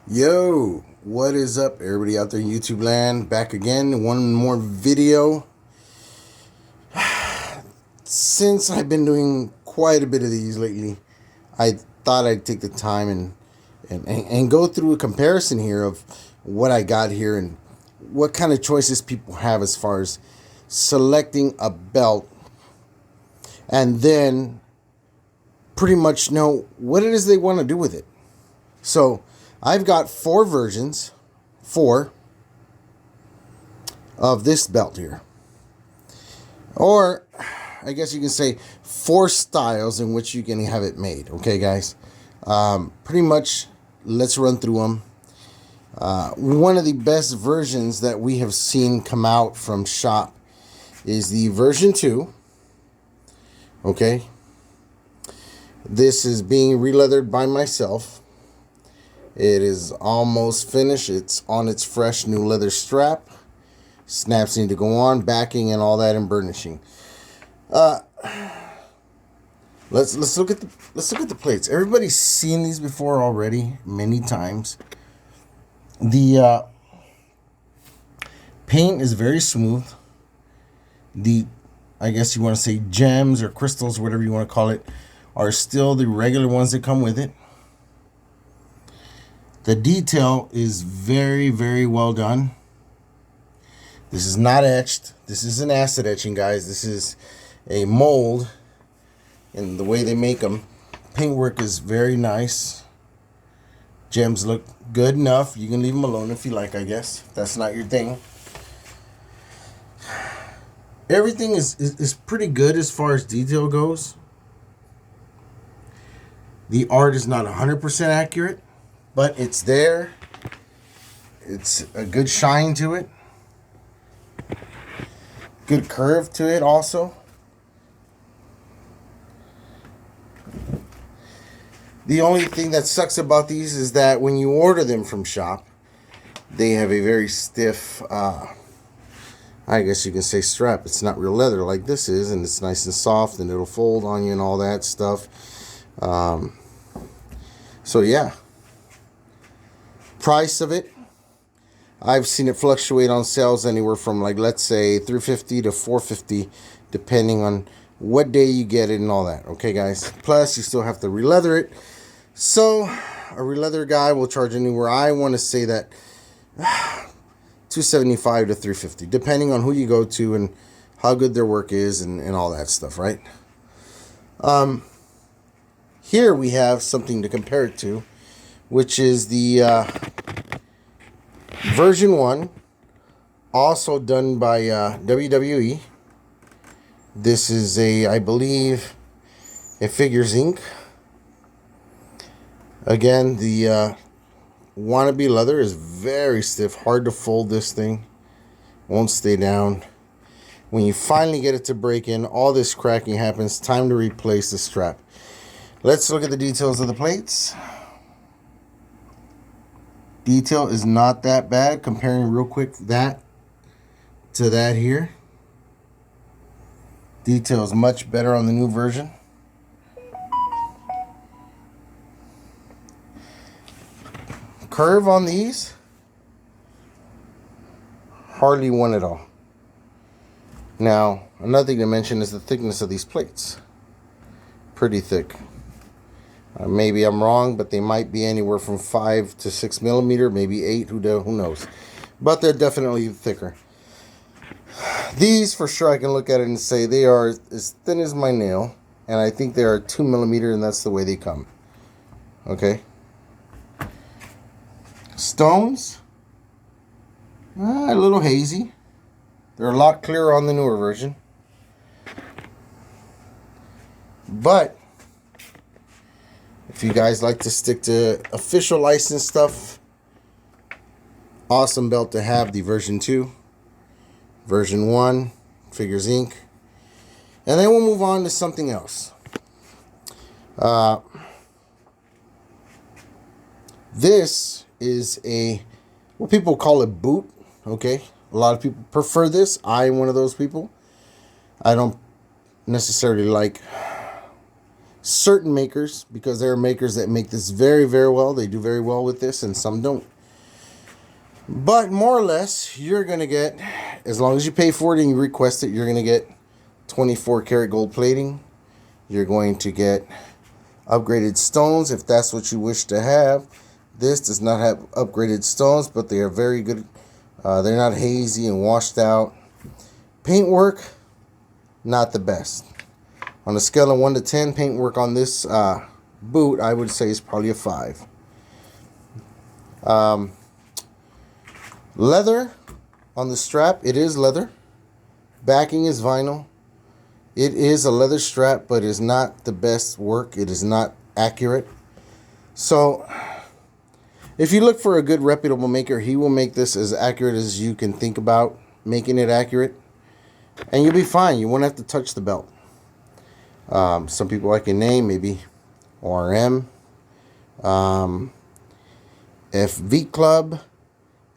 Yo, what is up, everybody out there in YouTube land? Back again, one more video. Since I've been doing quite a bit of these lately, I thought I'd take the time and go through a comparison here of what I got here and what kind of choices people have as far as selecting a belt, and then pretty much know what it is they want to do with it. So I've got four of this belt here. Or I guess you can say four styles in which you can have it made. Okay, guys? Pretty much, let's run through them. One of the best versions that we have seen come out from shop is the version 2. Okay? This is being re-leathered by myself. It is almost finished. It's on its fresh new leather strap. Snaps need to go on, backing and all that, and burnishing. Let's look at the plates. Everybody's seen these before already, many times. The paint is very smooth. I guess you want to say gems or crystals, whatever you want to call it, are still the regular ones that come with it. The detail is very, very well done. This is not etched. This isn't acid etching, guys. This is a mold. And the way they make them, paintwork is very nice. Gems look good enough. You can leave them alone if you like, I guess. If that's not your thing. Everything is pretty good as far as detail goes. The art is not 100% accurate, but it's there. It's a good shine to it. Good curve to it also. The only thing that sucks about these is that when you order them from shop, they have a very stiff, I guess you can say, strap. It's not real leather like this is, and it's nice and soft, and it'll fold on you and all that stuff. So yeah. Price of it, I've seen it fluctuate on sales anywhere from, like, let's say $350 to $450, depending on what day you get it and all that. Okay, guys. Plus, you still have to re-leather it. So a re-leather guy will charge anywhere, I want to say that $275 to $350, depending on who you go to and how good their work is and all that stuff, right? Here we have something to compare it to, which is the version 1, also done by WWE. This is I believe, a Figures Inc. Again, the wannabe leather is very stiff, hard to fold. This thing won't stay down. When you finally get it to break in, all this cracking happens. Time to replace the strap. Let's look at the details of the plates. Detail is not that bad. Comparing real quick that to that here. Detail is much better on the new version. Curve on these, hardly one at all. Now, another thing to mention is the thickness of these plates. Pretty thick. Maybe I'm wrong, but they might be anywhere from 5 to 6 millimeter, maybe 8, who knows. But they're definitely thicker. These, for sure, I can look at it and say they are as thin as my nail, and I think they are 2 millimeter, and that's the way they come. Okay. Stones, a little hazy. They're a lot clearer on the newer version. But if you guys like to stick to official license stuff, awesome belt to have, the version 2. Version 1, Figures Inc. And then we'll move on to something else. This is what people call a boot. Okay, a lot of people prefer this. I'm one of those people. I don't necessarily like certain makers, because there are makers that make this very, very well. They do very well with this, and some don't. But more or less, you're going to get, as long as you pay for it and you request it, you're going to get 24 karat gold plating. You're going to get upgraded stones if that's what you wish to have. This does not have upgraded stones, but they are very good. They're not hazy and washed out. Paintwork, not the best. On a scale of 1 to 10, paintwork on this boot, I would say is probably a 5. Leather on the strap, it is leather. Backing is vinyl. It is a leather strap, but it is not the best work. It is not accurate. So, if you look for a good reputable maker, he will make this as accurate as you can think about making it accurate. And you'll be fine. You won't have to touch the belt. Some people I can name, maybe RM, FV Club,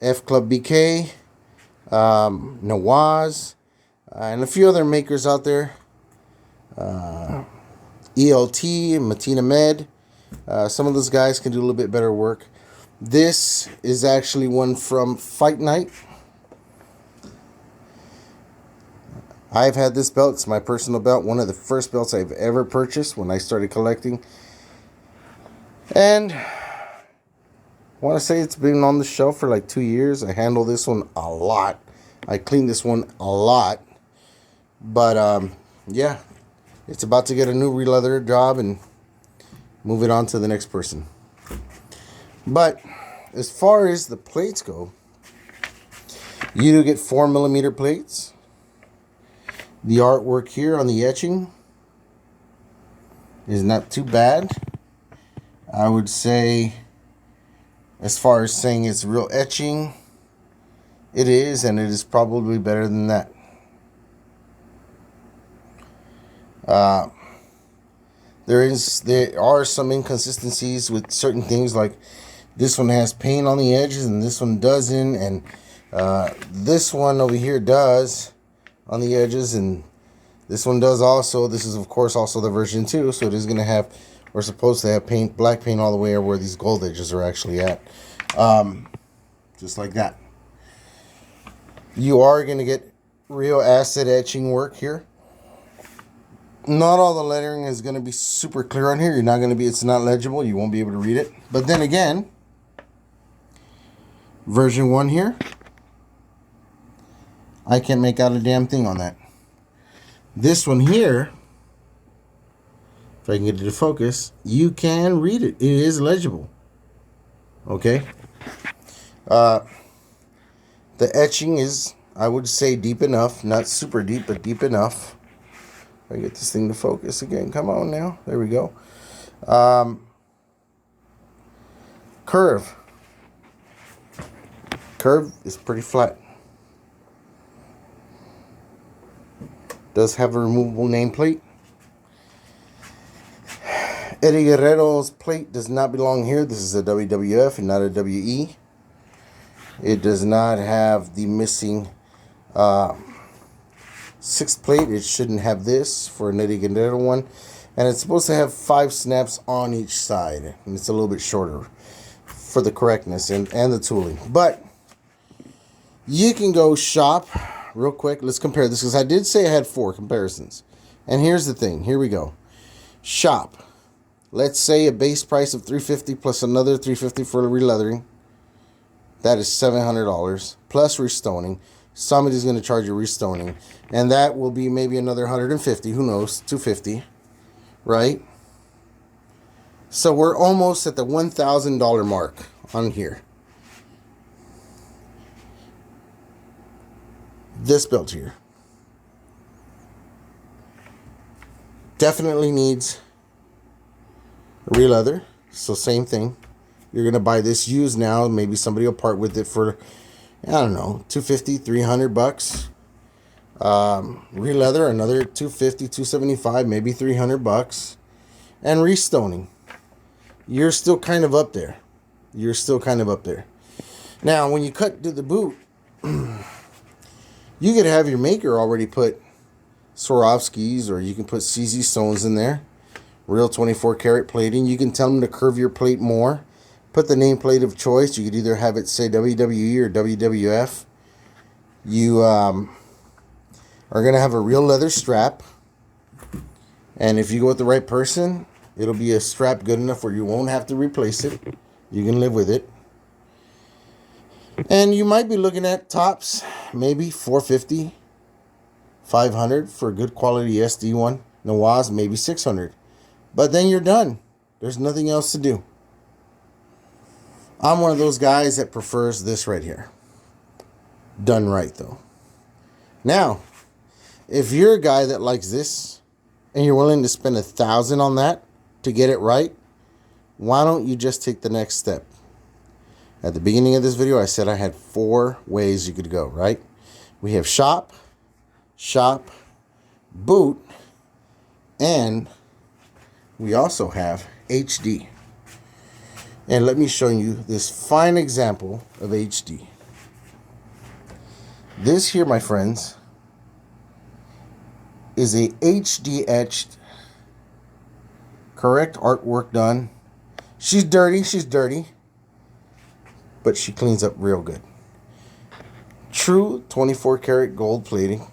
F Club BK, Nawaz, and a few other makers out there. ELT, Matina Med. Some of those guys can do a little bit better work. This is actually one from Fight Night. I've had this belt. It's my personal belt. One of the first belts I've ever purchased when I started collecting. And I want to say it's been on the shelf for like 2 years. I handle this one a lot. I clean this one a lot. But, yeah. It's about to get a new re-leather job and move it on to the next person. But as far as the plates go, you do get 4mm plates. The artwork here on the etching is not too bad. I would say, as far as saying it's real etching, it is, and it is probably better than that. There are some inconsistencies with certain things, like this one has paint on the edges and this one doesn't, and this one over here does on the edges, and this one does also. This is of course also the version 2, so it is going to have, we're supposed to have paint, black paint all the way where these gold edges are actually at, just like that. You are going to get real acid etching work here. Not all the lettering is going to be super clear on here. You're not going to be, it's not legible. You won't be able to read it. But then again, version 1 here, I can't make out a damn thing on that. This one here, if I can get it to focus, you can read it. It is legible. Okay. The etching is, I would say, deep enough. Not super deep, but deep enough. If I get this thing to focus again. Come on now. There we go. Curve. Curve is pretty flat. Does have a removable nameplate. Eddie Guerrero's plate does not belong here. This is a WWF and not a WE. It does not have the missing 6th plate. It shouldn't have this for an Eddie Guerrero one. And it's supposed to have 5 snaps on each side. And it's a little bit shorter for the correctness and the tooling. But you can go shop real quick. Let's compare this, because I did say I had 4 comparisons. And here's the thing. Here we go. Shop. Let's say a base price of $350 plus another $350 for releathering. That is $700 plus restoning. Somebody's going to charge you restoning, and that will be maybe another $150. Who knows? $250, right? So we're almost at the $1,000 mark on here. This belt here definitely needs re-leather. So same thing. You're going to buy this used now. Maybe somebody will part with it for, I don't know, $250, $300. Re-leather, another $250, $275, maybe $300. And restoning. You're still kind of up there. You're still kind of up there. Now, when you cut to the boot, you could have your maker already put Swarovskis, or you can put CZ stones in there, Real 24 karat plating. You can tell them to curve your plate more. Put the nameplate of choice. You could either have it say WWE or WWF. You are going to have a real leather strap. And if you go with the right person, it'll be a strap good enough where you won't have to replace it. You can live with it. And you might be looking at tops, maybe 450, 500 for a good quality SD one. Nawaz, maybe 600. But then you're done. There's nothing else to do. I'm one of those guys that prefers this right here. Done right, though. Now, if you're a guy that likes this and you're willing to spend $1,000 on that to get it right, why don't you just take the next step? At the beginning of this video, I said I had 4 ways you could go, right? We have shop, boot, and we also have HD. And let me show you this fine example of HD. This here, my friends, is a HD etched, correct artwork done. She's dirty, but she cleans up real good. True 24 karat gold plating.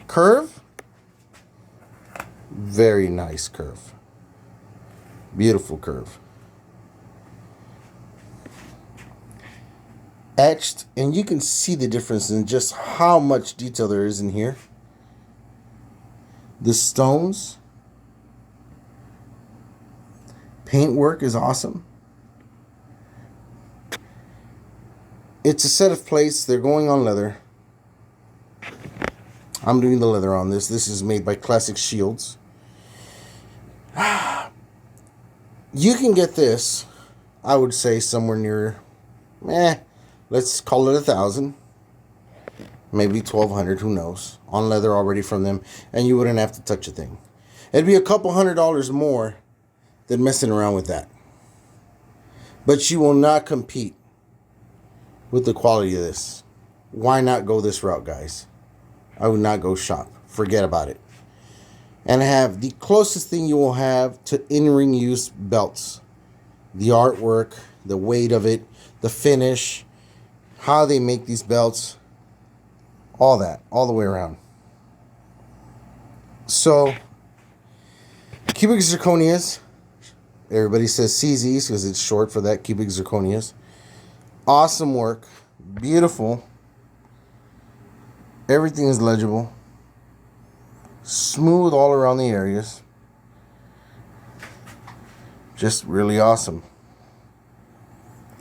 Curve, very nice curve. Beautiful curve. Etched, and you can see the difference in just how much detail there is in here. The stones, paintwork is awesome. It's a set of plates. They're going on leather. I'm doing the leather on this. This is made by Classic Shields. You can get this, I would say, somewhere near, let's call it $1,000. Maybe $1,200, who knows, on leather already from them, and you wouldn't have to touch a thing. It'd be a couple $100 more than messing around with that. But you will not compete with the quality of this. Why not go this route, guys? I would not go shop. Forget about it. And have the closest thing you will have to in-ring use belts. The artwork, the weight of it, the finish, how they make these belts, all that, all the way around. So, cubic zirconias, everybody says CZs because it's short for that, cubic zirconias. Awesome work, beautiful. Everything is legible. Smooth all around the areas. Just really awesome.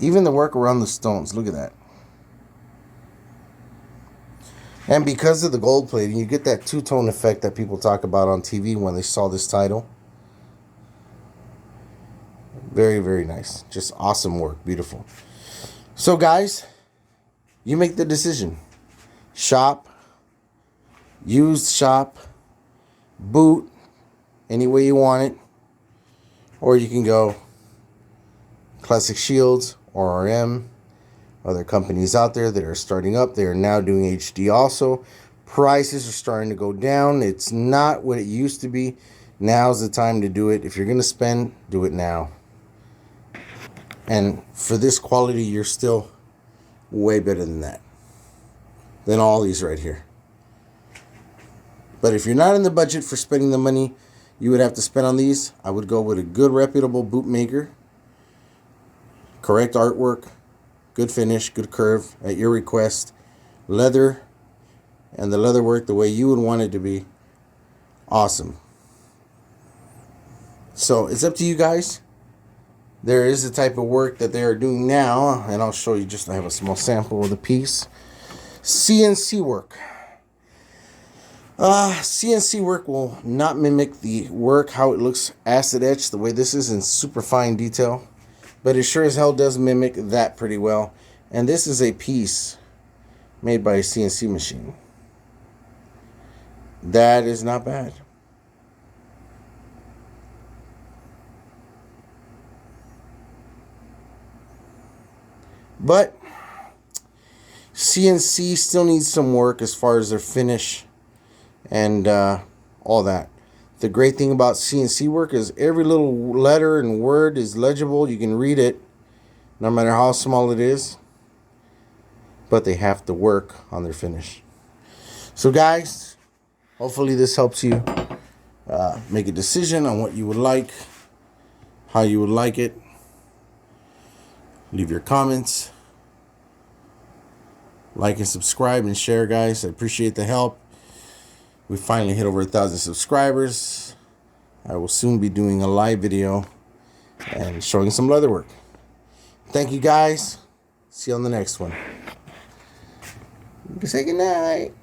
Even the work around the stones, look at that. And because of the gold plating, you get that two-tone effect that people talk about on TV when they saw this title. Very, very nice. Just awesome work. Beautiful. So, guys, you make the decision. Shop. Used shop. Boot. Any way you want it. Or you can go Classic Shields, RRM. Other companies out there that are starting up. They are now doing HD also. Prices are starting to go down. It's not what it used to be. Now's the time to do it. If you're going to spend, do it now. And for this quality, you're still way better than that. Than all these right here. But if you're not in the budget for spending the money you would have to spend on these, I would go with a good reputable bootmaker. Correct artwork. Good finish, good curve at your request. Leather, and the leather work the way you would want it to be. Awesome. So it's up to you guys. There is a type of work that they are doing now, and I'll show you just, I have a small sample of the piece. CNC work. CNC work will not mimic the work, how it looks acid etched, the way this is in super fine detail. But it sure as hell does mimic that pretty well. And this is a piece made by a CNC machine. That is not bad. But CNC still needs some work as far as their finish and all that. The great thing about CNC work is every little letter and word is legible. You can read it no matter how small it is. But they have to work on their finish. So guys, hopefully this helps you make a decision on what you would like, how you would like it. Leave your comments. Like and subscribe and share, guys. I appreciate the help. We finally hit over 1,000 subscribers. I will soon be doing a live video and showing some leather work. Thank you, guys. See you on the next one. You can say goodnight.